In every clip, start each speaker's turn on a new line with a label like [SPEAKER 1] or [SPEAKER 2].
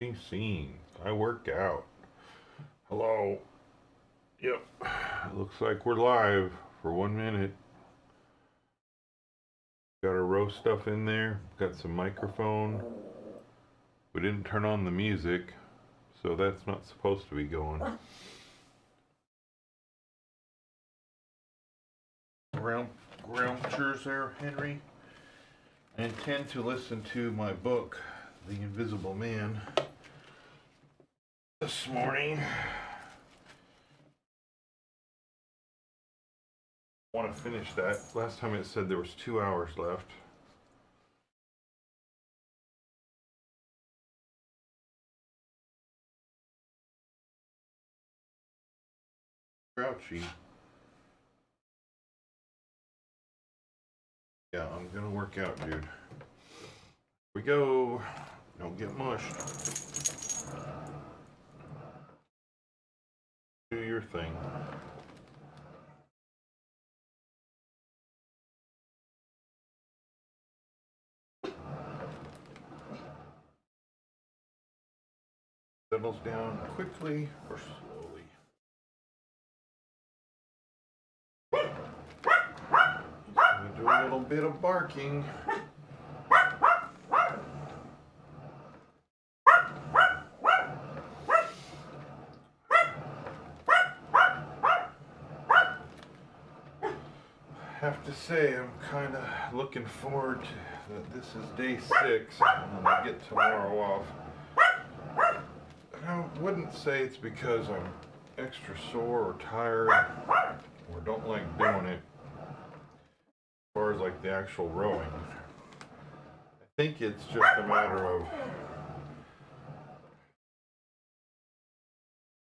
[SPEAKER 1] be seen. I work out. Hello. Yep. Looks like we're live for 1 minute. Got our row stuff in there. Got some microphone. We didn't turn on the music, so that's not supposed to be going. Grounders there, Henry. I intend to listen to my book, The Invisible Man, this morning. I want to finish that. Last time it said there was 2 hours left. Grouchy. Yeah, I'm gonna work out, dude. Here we go. Don't get mushed. Do your thing. Settles down quickly or slowly. He's gonna do a little bit of barking. Have to say, I'm kind of looking forward to that. This is day 6, and then I get tomorrow off. And I wouldn't say it's because I'm extra sore or tired or don't like doing it as far as like the actual rowing. I think it's just a matter of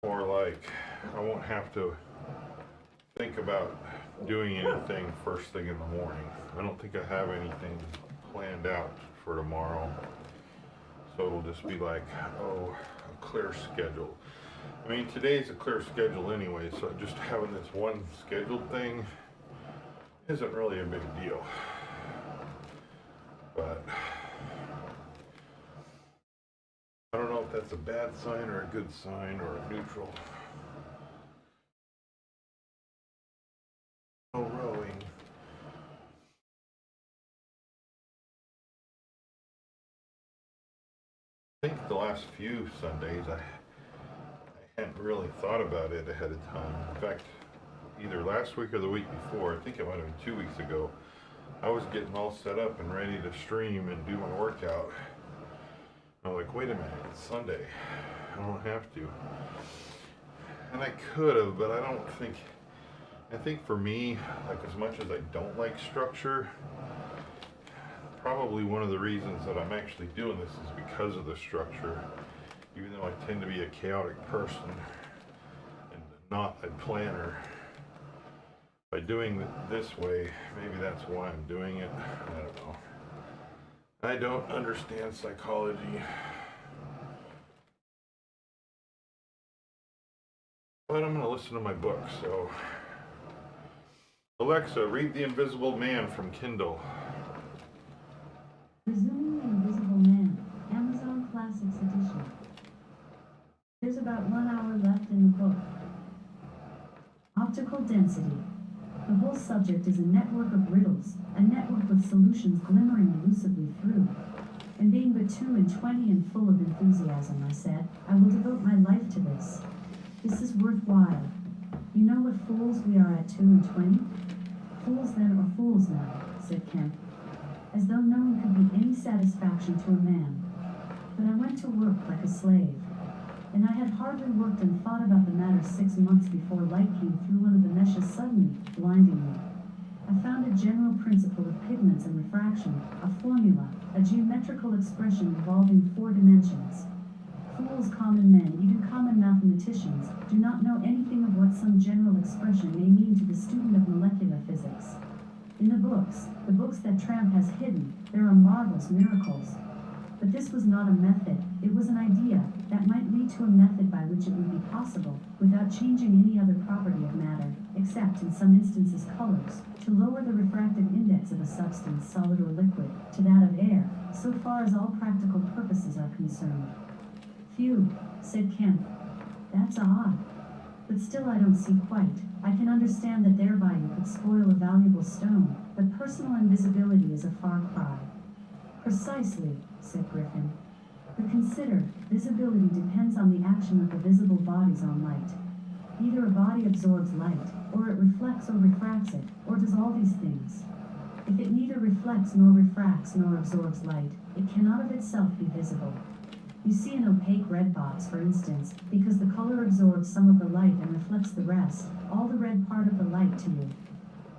[SPEAKER 1] more like I won't have to think about doing anything first thing in the morning. I don't think I have anything planned out for tomorrow. So it'll just be like, oh, a clear schedule. I mean, today's a clear schedule anyway, so just having this one scheduled thing isn't really a big deal. But I don't know if that's a bad sign or a good sign or a neutral. No rowing. I think the last few Sundays I hadn't really thought about it ahead of time. In fact, either last week or the week before, I think it might have been 2 weeks ago, I was getting all set up and ready to stream and do my workout. I was like, wait a minute, it's Sunday. I don't have to. And I could have, but I think for me, like as much as I don't like structure, probably one of the reasons that I'm actually doing this is because of the structure. Even though I tend to be a chaotic person and not a planner, by doing it this way, maybe that's why I'm doing it. I don't know. I don't understand psychology. But I'm going to listen to my book, so Alexa, read The Invisible Man from Kindle.
[SPEAKER 2] Resuming The Invisible Man, Amazon Classics Edition. There's about 1 hour left in the book. Optical density. The whole subject is a network of riddles, a network with solutions glimmering elusively through. And being but 2 and 20 and full of enthusiasm, I said, I will devote my life to this. This is worthwhile. You know what fools we are at 2 and 20? Fools then or fools now, said Kemp, as though knowing could be any satisfaction to a man. But I went to work like a slave, and I had hardly worked and thought about the matter 6 months before light came through one of the meshes suddenly, blinding me. I found a general principle of pigments and refraction, a formula, a geometrical expression involving 4 dimensions. Fools, common men, even common mathematicians, do not know anything of what some general expression may mean to the student of molecular physics. In the books that Tramp has hidden, there are marvelous miracles. But this was not a method, it was an idea that might lead to a method by which it would be possible, without changing any other property of matter, except in some instances colors, to lower the refractive index of a substance, solid or liquid, to that of air, so far as all practical purposes are concerned. Phew, said Kemp. That's odd. But still I don't see quite. I can understand that thereby you could spoil a valuable stone, but personal invisibility is a far cry. Precisely, said Griffin. But consider, visibility depends on the action of the visible bodies on light. Either a body absorbs light, or it reflects or refracts it, or does all these things. If it neither reflects nor refracts nor absorbs light, it cannot of itself be visible. You see an opaque red box, for instance, because the color absorbs some of the light and reflects the rest, all the red part of the light to you.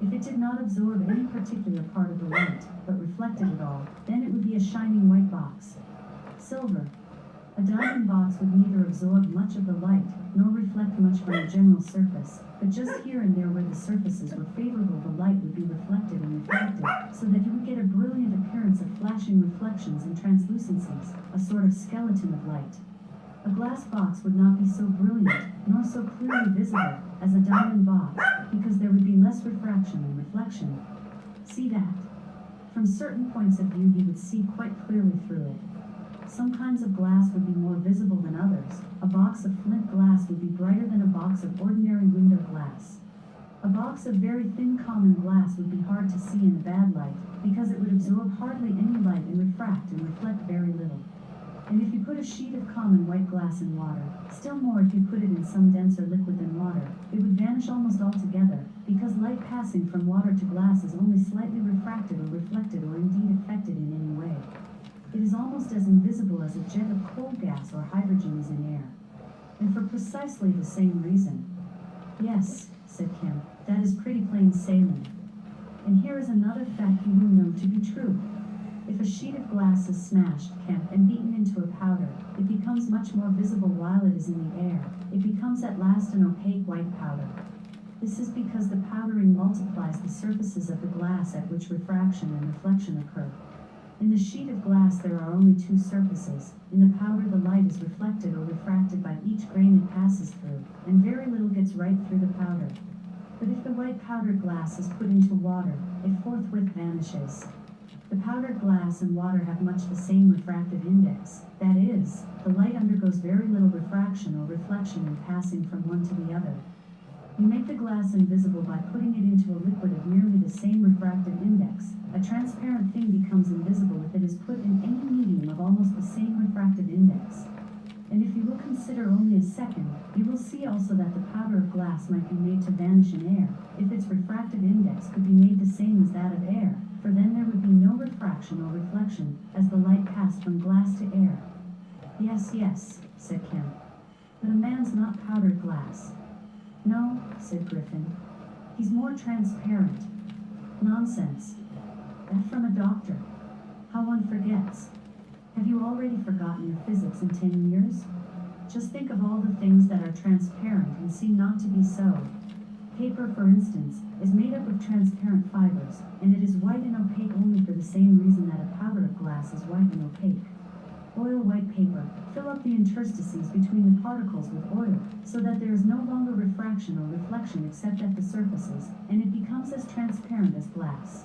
[SPEAKER 2] If it did not absorb any particular part of the light, but reflected it all, then it would be a shining white box. Silver. A diamond box would neither absorb much of the light, nor reflect much from the general surface, but just here and there where the surfaces were favorable the light would be reflected and refracted, so that you would get a brilliant appearance of flashing reflections and translucencies, a sort of skeleton of light. A glass box would not be so brilliant, nor so clearly visible, as a diamond box, because there would be less refraction and reflection. See that? From certain points of view you would see quite clearly through it. Some kinds of glass would be more visible than others. A box of flint glass would be brighter than a box of ordinary window glass. A box of very thin common glass would be hard to see in a bad light, because it would absorb hardly any light and refract and reflect very little. And if you put a sheet of common white glass in water, still more if you put it in some denser liquid than water, it would vanish almost altogether, because light passing from water to glass is only slightly refracted or reflected or indeed affected in any way. It is almost as invisible as a jet of coal gas or hydrogen is in air. And for precisely the same reason. Yes, said Kemp, that is pretty plain sailing. And here is another fact you will know to be true. If a sheet of glass is smashed, Kemp, and beaten into a powder, it becomes much more visible while it is in the air. It becomes at last an opaque white powder. This is because the powdering multiplies the surfaces of the glass at which refraction and reflection occur. In the sheet of glass there are only two surfaces. In the powder the light is reflected or refracted by each grain it passes through, and very little gets right through the powder. But if the white powdered glass is put into water, it forthwith vanishes. The powdered glass and water have much the same refractive index, that is, the light undergoes very little refraction or reflection in passing from one to the other. You make the glass invisible by putting it into a liquid of nearly the same refractive index. A transparent thing becomes invisible if it is put in any medium of almost the same refractive index. And if you will consider only a second, you will see also that the powder of glass might be made to vanish in air, if its refractive index could be made the same as that of air, for then there would be no refraction or reflection, as the light passed from glass to air. Yes, yes, said Kemp. But a man's not powdered glass. No, said Griffin. He's more transparent. Nonsense. That from a doctor. How one forgets. Have you already forgotten your physics in 10 years? Just think of all the things that are transparent and seem not to be so. Paper, for instance, is made up of transparent fibers, and it is white and opaque only for the same reason that a powder of glass is white and opaque. Oil white paper, fill up the interstices between the particles with oil, so that there is no longer refraction or reflection except at the surfaces, and it becomes as transparent as glass.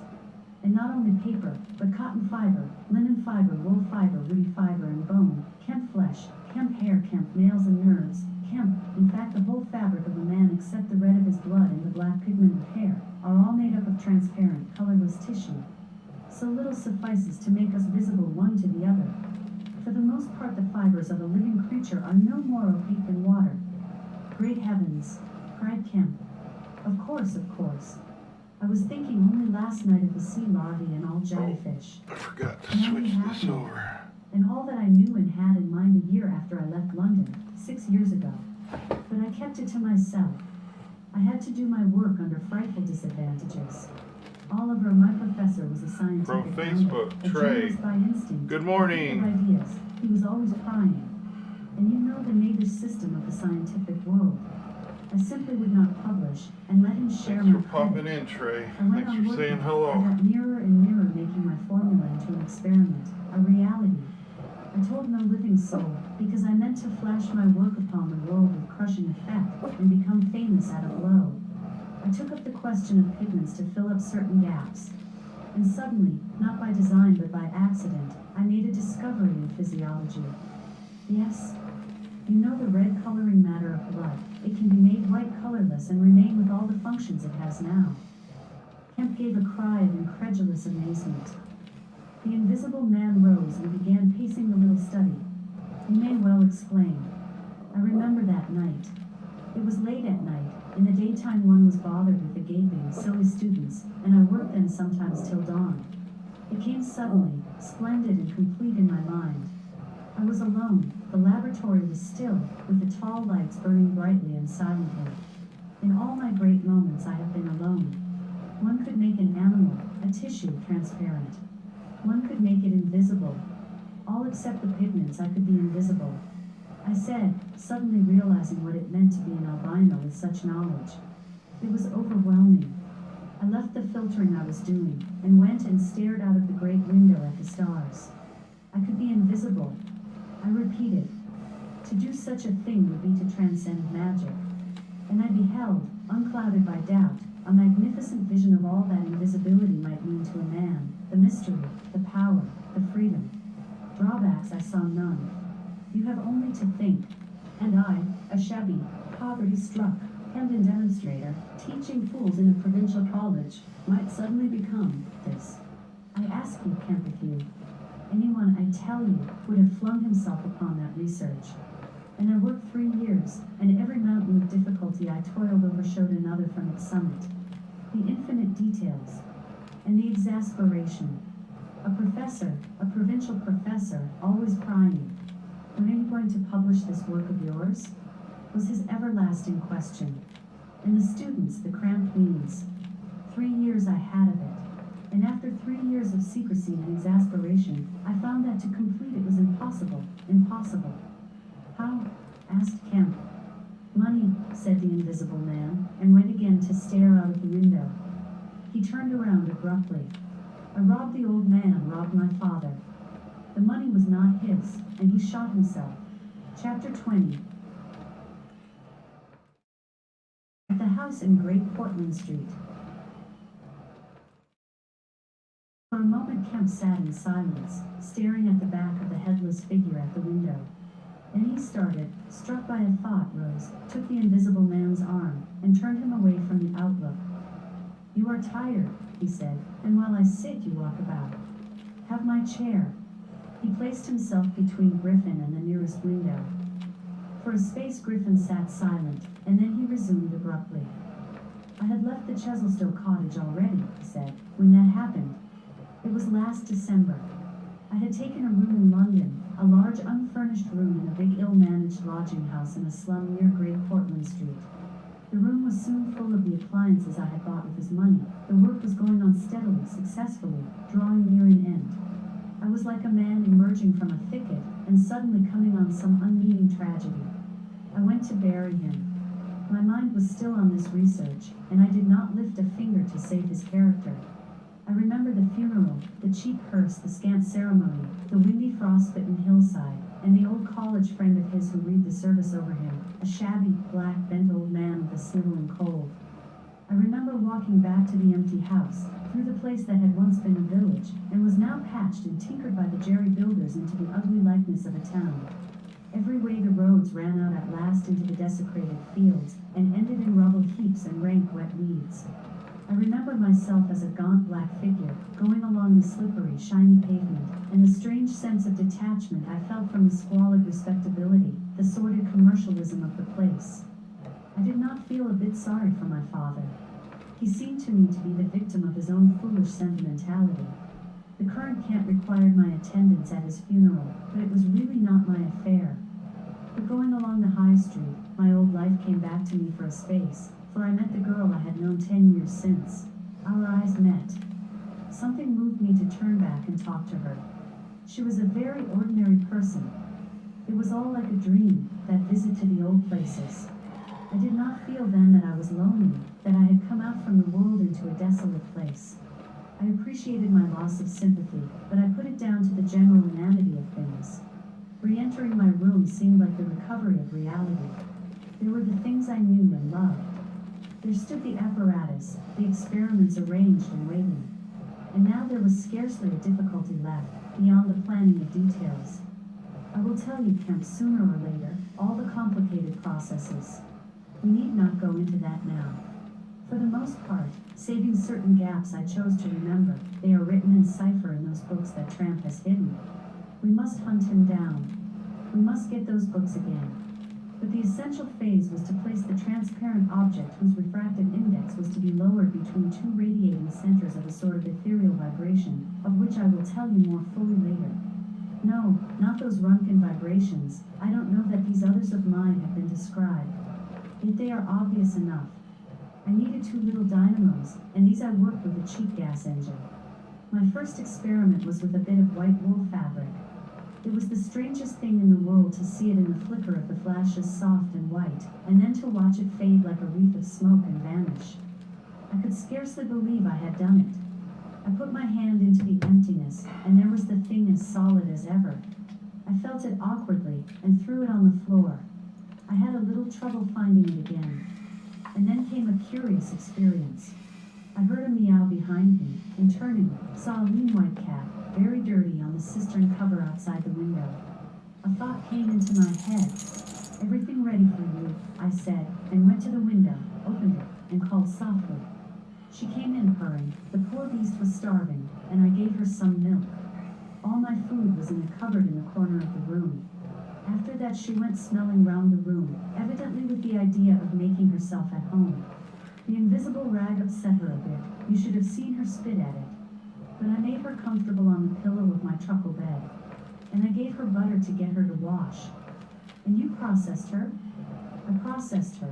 [SPEAKER 2] And not only paper, but cotton fiber, linen fiber, wool fiber, woody fiber, and bone, Kemp flesh, Kemp hair, Kemp nails and nerves, Kemp, in fact the whole fabric of a man except the red of his blood and the black pigment of hair, are all made up of transparent, colorless tissue. So little suffices to make us visible one to the other. For the most part the fibers of a living creature are no more opaque than water. Great heavens, cried Kemp. Of course, of course. I was thinking only last night of the sea larvae and all jellyfish.
[SPEAKER 1] I forgot to switch this over.
[SPEAKER 2] And all that I knew and had in mind a year after I left London, 6 years ago. But I kept it to myself. I had to do my work under frightful disadvantages. Oliver, my professor, was a scientific
[SPEAKER 1] From Facebook,
[SPEAKER 2] a
[SPEAKER 1] Trey.
[SPEAKER 2] journalist by instinct.
[SPEAKER 1] Good morning.
[SPEAKER 2] Ideas. He was always prying. And you know the knavish system of the scientific world. I simply would not publish and let him share
[SPEAKER 1] Thanks
[SPEAKER 2] my
[SPEAKER 1] for popping
[SPEAKER 2] credit.
[SPEAKER 1] in, Trey.
[SPEAKER 2] I went
[SPEAKER 1] Thanks
[SPEAKER 2] on
[SPEAKER 1] for
[SPEAKER 2] working.
[SPEAKER 1] saying
[SPEAKER 2] I
[SPEAKER 1] hello.
[SPEAKER 2] got nearer and nearer making my formula into an experiment, a reality. I told no living soul, because I meant to flash my work upon the world with crushing effect and become famous at a blow. I took up the question of pigments to fill up certain gaps. And suddenly, not by design but by accident, I made a discovery in physiology. Yes, You know the red coloring matter of blood. It can be made white colorless and remain with all the functions it has now. Kemp gave a cry of incredulous amazement. The Invisible Man rose and began pacing the little study. You may well explain. I remember that night. It was late at night. In the daytime one was bothered with the gaping, silly students, and I worked then sometimes till dawn. It came suddenly, splendid and complete in my mind. I was alone. The laboratory was still, with the tall lights burning brightly and silently. In all my great moments I have been alone. One could make an animal, a tissue, transparent. One could make it invisible. All except the pigments I could be invisible. I said, suddenly realizing what it meant to be an albino with such knowledge. It was overwhelming. I left the filtering I was doing, and went and stared out of the great window at the stars. I could be invisible. I repeated, to do such a thing would be to transcend magic. And I beheld, unclouded by doubt, a magnificent vision of all that invisibility might mean to a man, the mystery, the power, the freedom. Drawbacks I saw none. You have only to think. And I, a shabby, poverty-struck, Camden demonstrator, teaching fools in a provincial college, might suddenly become this. I ask you, Kempethue, anyone, I tell you, would have flung himself upon that research. And I worked 3 years, and every mountain of difficulty I toiled over showed another from its summit. The infinite details, and the exasperation. A professor, a provincial professor, always prying. When are you going to publish this work of yours? Was his everlasting question. And the students, the cramped means. 3 years I had of it. And after 3 years of secrecy and exasperation, I found that to complete it was impossible, impossible. How? Asked Kemp. Money, said the Invisible Man, and went again to stare out of the window. He turned around abruptly. I robbed the old man, robbed my father. The money was not his, and he shot himself. Chapter 20. At the house in Great Portland Street. For a moment Kemp sat in silence, staring at the back of the headless figure at the window. Then he started, struck by a thought, rose, took the Invisible Man's arm, and turned him away from the outlook. You are tired, he said, and while I sit you walk about. Have my chair. He placed himself between Griffin and the nearest window. For a space Griffin sat silent, and then he resumed abruptly. I had left the Chesilstowe cottage already, he said, when that happened. It was last December. I had taken a room in London, a large unfurnished room in a big ill-managed lodging house in a slum near Great Portland Street. The room was soon full of the appliances I had bought with his money. The work was going on steadily, successfully, drawing near an end. I was like a man emerging from a thicket and suddenly coming on some unmeaning tragedy. I went to bury him. My mind was still on this research, and I did not lift a finger to save his character. I remember the funeral, the cheap hearse, the scant ceremony, the windy frost-bitten hillside, and the old college friend of his who read the service over him, a shabby, black, bent old man with a sniveling cold. I remember walking back to the empty house, through the place that had once been a village, and was now patched and tinkered by the jerry builders into the ugly likeness of a town. Every way the roads ran out at last into the desecrated fields, and ended in rubble heaps and rank wet weeds. I remember myself as a gaunt black figure, going along the slippery, shiny pavement, and the strange sense of detachment I felt from the squalid respectability, the sordid commercialism of the place. I did not feel a bit sorry for my father. He seemed to me to be the victim of his own foolish sentimentality. The current camp required my attendance at his funeral, but it was really not my affair. But going along the high street, my old life came back to me for a space, for I met the girl I had known 10 years since. Our eyes met. Something moved me to turn back and talk to her. She was a very ordinary person. It was all like a dream, that visit to the old places. I did not feel then that I was lonely, that I had come out from the world into a desolate place. I appreciated my loss of sympathy, but I put it down to the general inanity of things. Re-entering my room seemed like the recovery of reality. There were the things I knew and loved. There stood the apparatus, the experiments arranged and waiting. And now there was scarcely a difficulty left, beyond the planning of details. I will tell you, Kemp, sooner or later, all the complicated processes. We need not go into that now. For the most part, saving certain gaps I chose to remember, they are written in cipher in those books that Tramp has hidden. We must hunt him down. We must get those books again. But the essential phase was to place the transparent object whose refractive index was to be lowered between two radiating centers of a sort of ethereal vibration, of which I will tell you more fully later. No, not those Röntgen vibrations. I don't know that these others of mine have been described. Yet they are obvious enough. I needed two little dynamos, and these I worked with a cheap gas engine. My first experiment was with a bit of white wool fabric. It was the strangest thing in the world to see it in the flicker of the flashes soft and white, and then to watch it fade like a wreath of smoke and vanish. I could scarcely believe I had done it. I put my hand into the emptiness, and there was the thing as solid as ever. I felt it awkwardly, and threw it on the floor. I had a little trouble finding it again. And then came a curious experience. I heard a meow behind me, and turning, saw a lean white cat, very dirty, on the cistern cover outside the window. A thought came into my head. "Everything ready for you," I said, and went to the window, opened it, and called softly. She came in purring. The poor beast was starving, and I gave her some milk. All my food was in a cupboard in the corner of the room. After that she went smelling round the room, evidently with the idea of making herself at home. The invisible rag upset her a bit. You should have seen her spit at it. But I made her comfortable on the pillow of my truckle bed, and I gave her butter to get her to wash. And you processed her? I processed her.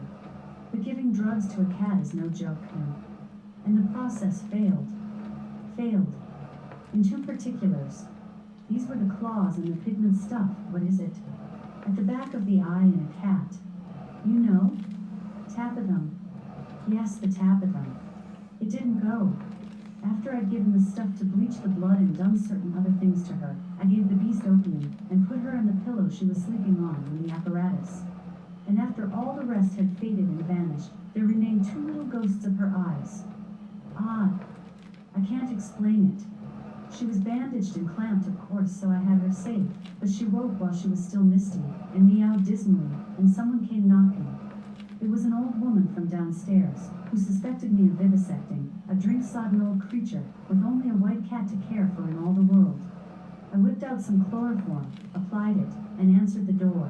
[SPEAKER 2] But giving drugs to a cat is no joke, and the process failed. Failed. In two particulars. These were the claws and the pigment stuff. What is it? At the back of the eye in a cat. You know? Tapetum. Yes, the tapetum. It didn't go. After I'd given the stuff to bleach the blood and done certain other things to her, I gave the beast opium and put her on the pillow she was sleeping on in the apparatus. And after all the rest had faded and vanished, there remained two little ghosts of her eyes. Odd. I can't explain it. She was bandaged and clamped, of course, so I had her safe, but she woke while she was still misty, and meowed dismally, and someone came knocking. It was an old woman from downstairs, who suspected me of vivisecting, a drink-sodden old creature, with only a white cat to care for in all the world. I whipped out some chloroform, applied it, and answered the door.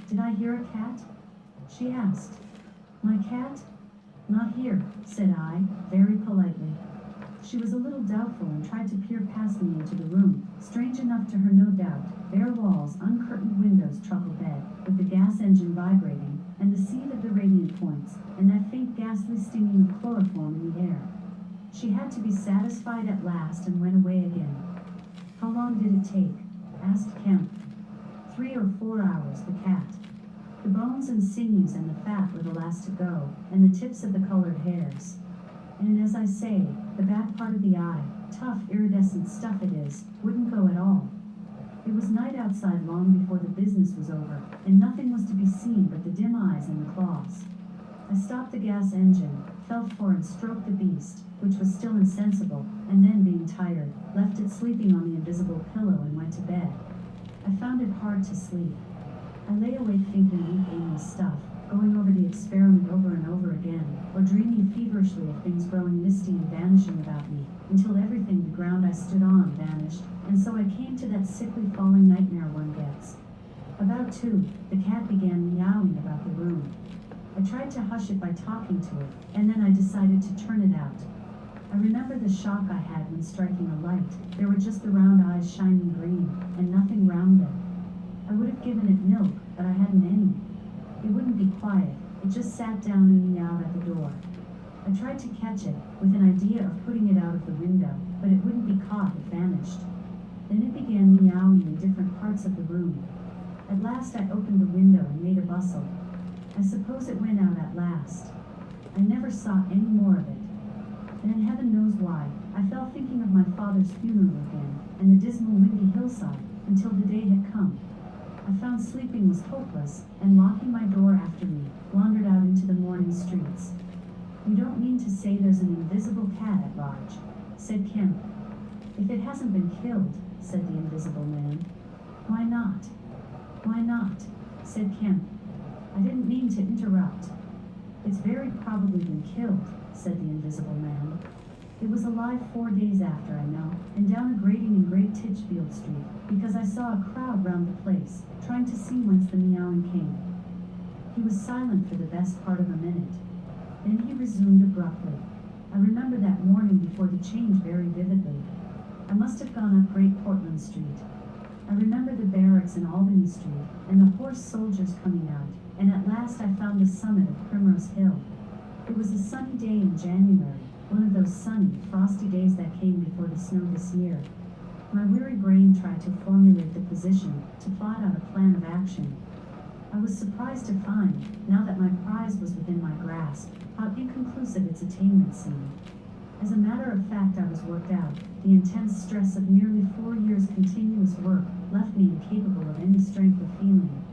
[SPEAKER 2] Did I hear a cat? She asked. My cat? Not here, said I, very politely. She was a little doubtful and tried to peer past me into the room, strange enough to her no doubt, bare walls, uncurtained windows, truckle bed, with the gas engine vibrating, and the seed of the radiant points, and that faint ghastly stinging of chloroform in the air. She had to be satisfied at last and went away again. How long did it take? Asked Kemp. 3 or 4 hours, the cat. The bones and sinews and the fat were the last to go, and the tips of the colored hairs. And as I say, the back part of the eye, tough, iridescent stuff it is, wouldn't go at all. It was night outside long before the business was over, and nothing was to be seen but the dim eyes and the claws. I stopped the gas engine, felt for and stroked the beast, which was still insensible, and then, being tired, left it sleeping on the invisible pillow and went to bed. I found it hard to sleep. I lay awake thinking weak, aimless stuff, going over the experiment over and over again, or dreaming feverishly of things growing misty and vanishing about me, until everything the ground I stood on vanished, and so I came to that sickly falling nightmare one gets. About 2, the cat began meowing about the room. I tried to hush it by talking to it, and then I decided to turn it out. I remember the shock I had when striking a light. There were just the round eyes shining green, and nothing round them. I would have given it milk, but I hadn't any. It wouldn't be quiet. It just sat down and meowed at the door. I tried to catch it, with an idea of putting it out of the window, but it wouldn't be caught. It vanished. Then it began meowing in different parts of the room. At last I opened the window and made a bustle. I suppose it went out at last. I never saw any more of it. And heaven knows why, I fell thinking of my father's funeral again, and the dismal windy hillside, until the day had come. I found sleeping was hopeless, and locking my door after me, wandered out into the morning streets. You don't mean to say there's an invisible cat at large, said Kemp. If it hasn't been killed, said the invisible man. Why not? Why not? Said Kemp. I didn't mean to interrupt. It's very probably been killed, said the invisible man. It was alive 4 days after, I know, and down a grating in Great Titchfield Street, because I saw a crowd round the place, trying to see whence the meowing came. He was silent for the best part of a minute. Then he resumed abruptly. I remember that morning before the change very vividly. I must have gone up Great Portland Street. I remember the barracks in Albany Street, and the horse soldiers coming out, and at last I found the summit of Primrose Hill. It was a sunny day in January, one of those sunny, frosty days that came before the snow this year. My weary brain tried to formulate the position, to plot out a plan of action. I was surprised to find, now that my prize was within my grasp, how inconclusive its attainment seemed. As a matter of fact, I was worked out. The intense stress of nearly 4 years' continuous work left me incapable of any strength of feeling.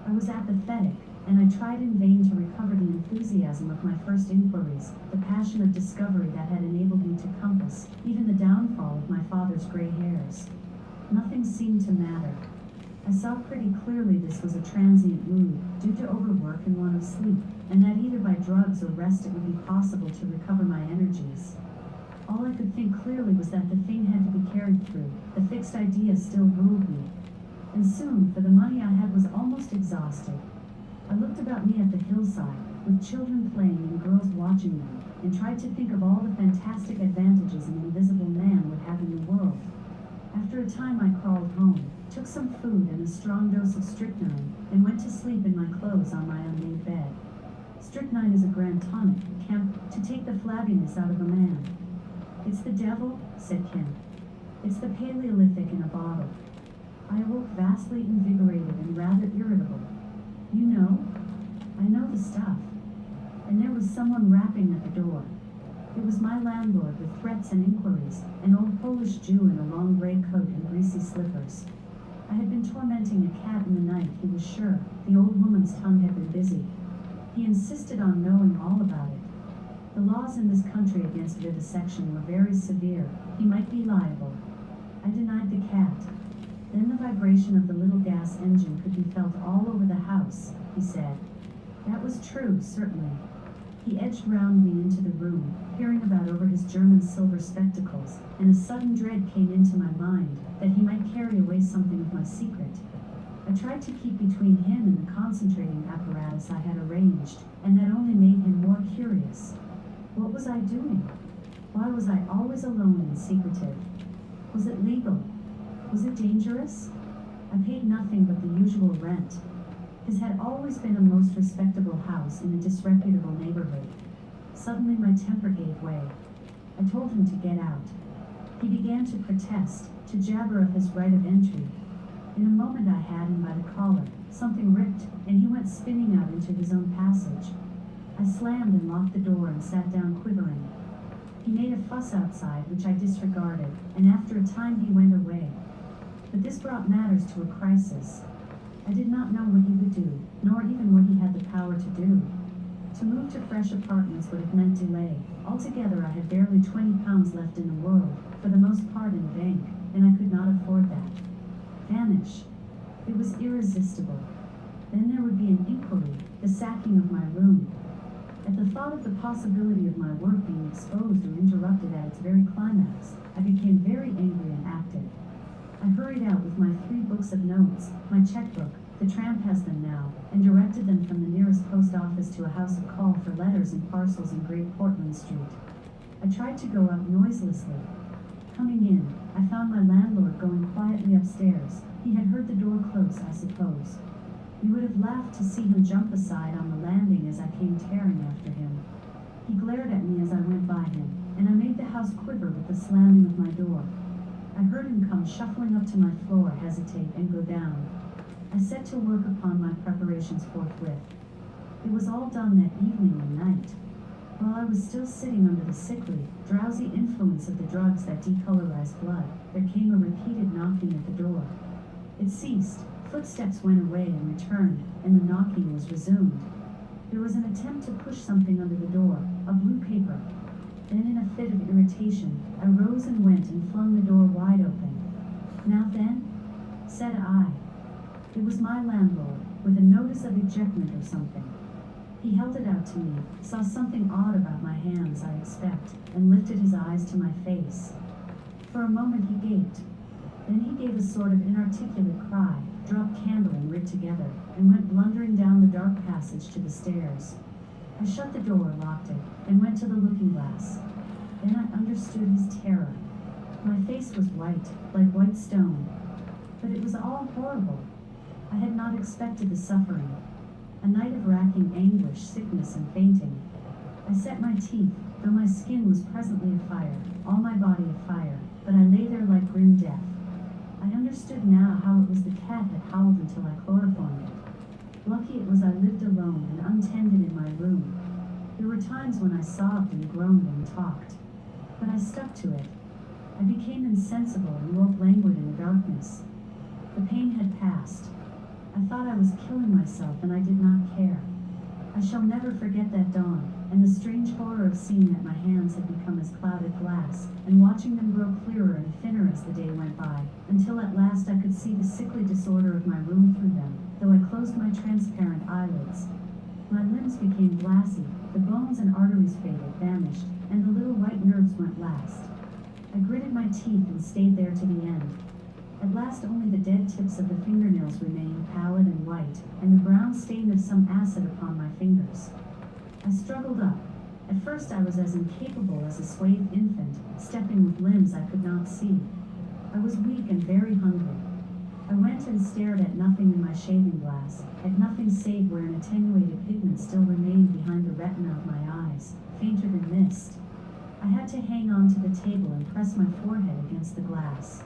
[SPEAKER 2] I was apathetic, and I tried in vain to recover the enthusiasm of my first inquiries, the passion of discovery that had enabled me to compass even the downfall of my father's gray hairs. Nothing seemed to matter. I saw pretty clearly this was a transient mood, due to overwork and want of sleep, and that either by drugs or rest it would be possible to recover my energies. All I could think clearly was that the thing had to be carried through. The fixed idea still ruled me. And soon, for the money I had was almost exhausted. I looked about me at the hillside, with children playing and girls watching them, and tried to think of all the fantastic advantages an invisible man would have in the world. After a time I crawled home, took some food and a strong dose of strychnine, and went to sleep in my clothes on my unmade bed. Strychnine is a grand tonic, Kemp, to take the flabbiness out of a man. It's the devil, said Kemp. It's the Paleolithic in a bottle. I awoke vastly invigorated and rather irritable. You know? I know the stuff. And there was someone rapping at the door. It was my landlord with threats and inquiries, an old Polish Jew in a long gray coat and greasy slippers. I had been tormenting a cat in the night, he was sure. The old woman's tongue had been busy. He insisted on knowing all about it. The laws in this country against vivisection were very severe. He might be liable. I denied the cat. Then the vibration of the little gas engine could be felt all over the house, he said. That was true, certainly. He edged round me into the room, peering about over his German silver spectacles, and a sudden dread came into my mind that he might carry away something of my secret. I tried to keep between him and the concentrating apparatus I had arranged, and that only made him more curious. What was I doing? Why was I always alone and secretive? Was it legal? Was it dangerous? I paid nothing but the usual rent. His had always been a most respectable house in a disreputable neighborhood. Suddenly my temper gave way. I told him to get out. He began to protest, to jabber of his right of entry. In a moment I had him by the collar. Something ripped, and he went spinning out into his own passage. I slammed and locked the door and sat down quivering. He made a fuss outside, which I disregarded, and after a time he went away. But this brought matters to a crisis. I did not know what he would do, nor even what he had the power to do. To move to fresh apartments would have meant delay. Altogether, I had barely 20 pounds left in the world, for the most part in the bank, and I could not afford that. Vanish. It was irresistible. Then there would be an inquiry, the sacking of my room. At the thought of the possibility of my work being exposed or interrupted at its very climax, I became very angry and active. I hurried out with my 3 books of notes, my checkbook, the tramp has them now, and directed them from the nearest post office to a house of call for letters and parcels in Great Portland Street. I tried to go up noiselessly. Coming in, I found my landlord going quietly upstairs. He had heard the door close, I suppose. You would have laughed to see him jump aside on the landing as I came tearing after him. He glared at me as I went by him, and I made the house quiver with the slamming of my door. I heard him come shuffling up to my floor, hesitate, and go down. I set to work upon my preparations forthwith. It was all done that evening and night. While I was still sitting under the sickly, drowsy influence of the drugs that decolorize blood, there came a repeated knocking at the door. It ceased, footsteps went away and returned, and the knocking was resumed. There was an attempt to push something under the door, a blue paper. Then in a fit of irritation, I rose and went and flung the door wide open. Now then, said I. It was my landlord, with a notice of ejectment or something. He held it out to me, saw something odd about my hands, I expect, and lifted his eyes to my face. For a moment he gaped. Then he gave a sort of inarticulate cry, dropped candle and writ together, and went blundering down the dark passage to the stairs. I shut the door, locked it, and went to the looking-glass. Then I understood his terror. My face was white, like white stone. But it was all horrible. I had not expected the suffering. A night of racking anguish, sickness, and fainting. I set my teeth, though my skin was presently afire, all my body afire, but I lay there like grim death. I understood now how it was the cat had howled until I chloroformed it. Lucky it was I lived alone and untended in my room. There were times when I sobbed and groaned and talked, but I stuck to it. I became insensible and woke languid in the darkness. The pain had passed. I thought I was killing myself, and I did not care. I shall never forget that dawn, and the strange horror of seeing that my hands had become as clouded glass, and watching them grow clearer and thinner as the day went by, until at last I could see the sickly disorder of my room through them, though I closed my transparent eyelids. My limbs became glassy, the bones and arteries faded, vanished, and the little white nerves went last. I gritted my teeth and stayed there to the end. At last only the dead tips of the fingernails remained pallid and white, and the brown stain of some acid upon my fingers. I struggled up. At first I was as incapable as a swathed infant, stepping with limbs I could not see. I was weak and very hungry. I went and stared at nothing in my shaving glass, at nothing save where an attenuated pigment still remained behind the retina of my eyes, fainter than mist. I had to hang on to the table and press my forehead against the glass.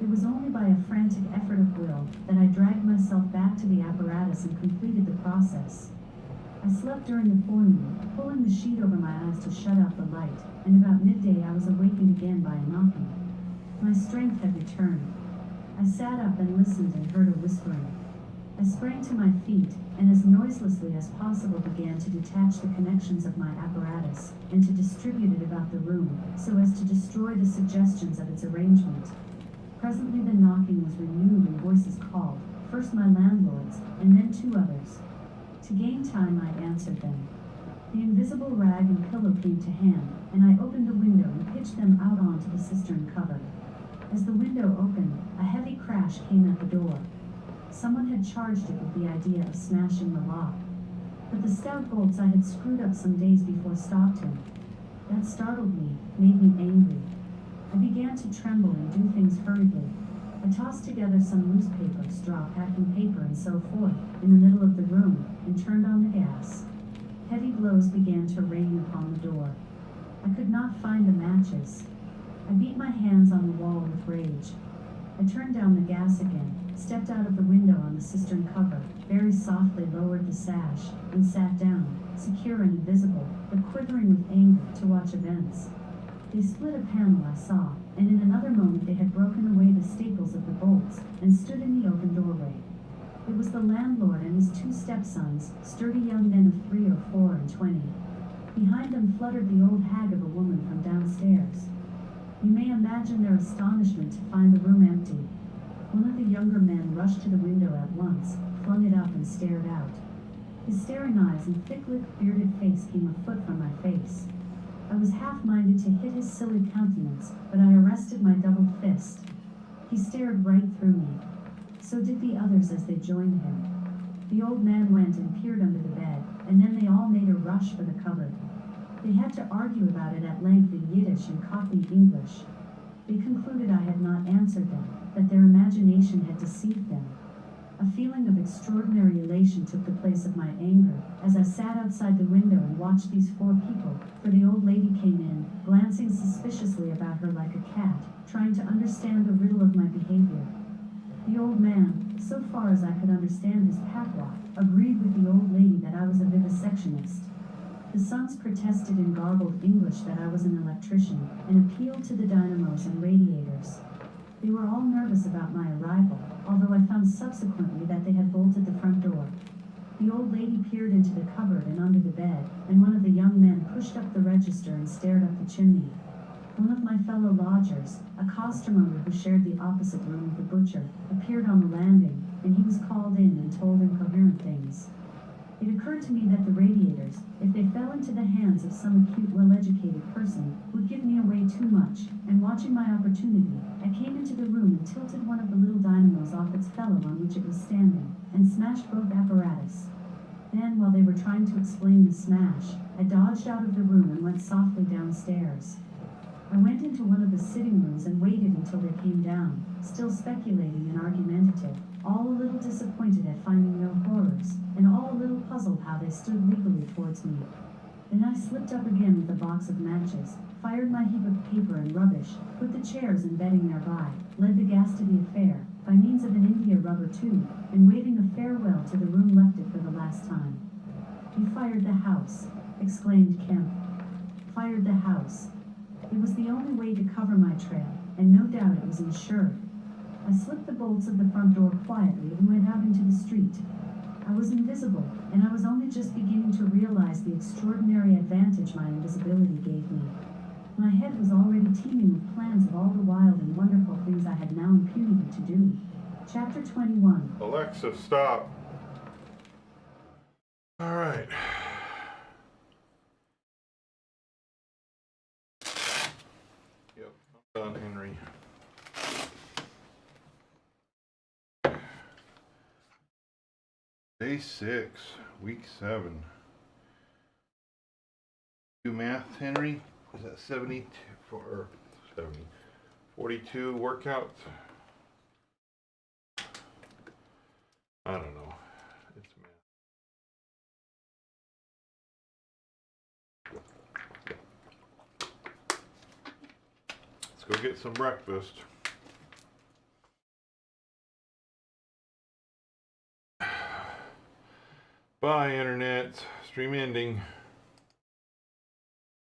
[SPEAKER 2] It was only by a frantic effort of will that I dragged myself back to the apparatus and completed the process. I slept during the forenoon, pulling the sheet over my eyes to shut out the light, and about midday I was awakened again by a knocking. My strength had returned. I sat up and listened and heard a whispering. I sprang to my feet, and as noiselessly as possible began to detach the connections of my apparatus, and to distribute it about the room, so as to destroy the suggestions of its arrangement. Presently the knocking was renewed and voices called, first my landlord's, and then two others. To gain time I answered them. The invisible rag and pillow came to hand, and I opened the window and pitched them out onto the cistern cover. As the window opened, a heavy crash came at the door. Someone had charged it with the idea of smashing the lock. But the stout bolts I had screwed up some days before stopped him. That startled me, made me angry. I began to tremble and do things hurriedly. I tossed together some loose paper, straw, packing paper, and so forth, in the middle of the room, and turned on the gas. Heavy blows began to rain upon the door. I could not find the matches. I beat my hands on the wall with rage. I turned down the gas again, stepped out of the window on the cistern cover, very softly lowered the sash, and sat down, secure and invisible, but quivering with anger, to watch events. They split a panel, I saw, and in another moment they had broken away the staples of the bolts, and stood in the open doorway. It was the landlord and his two stepsons, sturdy young men of 3 or 4 and 20. Behind them fluttered the old hag of a woman from downstairs. You may imagine their astonishment to find the room empty. One of the younger men rushed to the window at once, flung it up and stared out. His staring eyes and thick-lipped, bearded face came a foot from my face. I was half-minded to hit his silly countenance, but I arrested my doubled fist. He stared right through me. So did the others as they joined him. The old man went and peered under the bed, and then they all made a rush for the cupboard. They had to argue about it at length in Yiddish and Cockney English. They concluded I had not answered them, that their imagination had deceived them. A feeling of extraordinary elation took the place of my anger, as I sat outside the window and watched these 4 people, for the old lady came in, glancing suspiciously about her like a cat, trying to understand the riddle of my behavior. The old man, so far as I could understand his patois, agreed with the old lady that I was a vivisectionist. The sons protested in garbled English that I was an electrician, and appealed to the dynamos and radiators. They were all nervous about my arrival, although I found subsequently that they had bolted the front door. The old lady peered into the cupboard and under the bed, and one of the young men pushed up the register and stared up the chimney. One of my fellow lodgers, a costermonger who shared the opposite room with the butcher, appeared on the landing, and he was called in and told incoherent things. It occurred to me that the radiators, if they fell into the hands of some acute, well-educated person, would give me away too much, and watching my opportunity, I came into the room and tilted one of the little dynamos off its fellow on which it was standing, and smashed both apparatus. Then, while they were trying to explain the smash, I dodged out of the room and went softly downstairs. I went into one of the sitting rooms and waited until they came down, still speculating and argumentative, all a little disappointed at finding no horrors, and all a little puzzled how they stood legally towards me. Then I slipped up again with a box of matches, fired my heap of paper and rubbish, put the chairs and bedding thereby, led the gas to the affair, by means of an India rubber tube, and waving a farewell to the room left it for the last time. "You fired the house," exclaimed Kemp. "Fired the house." It was the only way to cover my trail, and no doubt it was insured. I slipped the bolts of the front door quietly and went out into the street. I was invisible, and I was only just beginning to realize the extraordinary advantage my invisibility gave me. My head was already teeming with plans of all the wild and wonderful things I had now impunity to do. Chapter 21.
[SPEAKER 1] Alexa, stop. All right. Yep, I'm done, Henry. Day 6, week 7. Do math, Henry? Was that 72 or 70? 42 workouts? I don't know. It's math. Let's go get some breakfast. Bye, internet. Stream ending.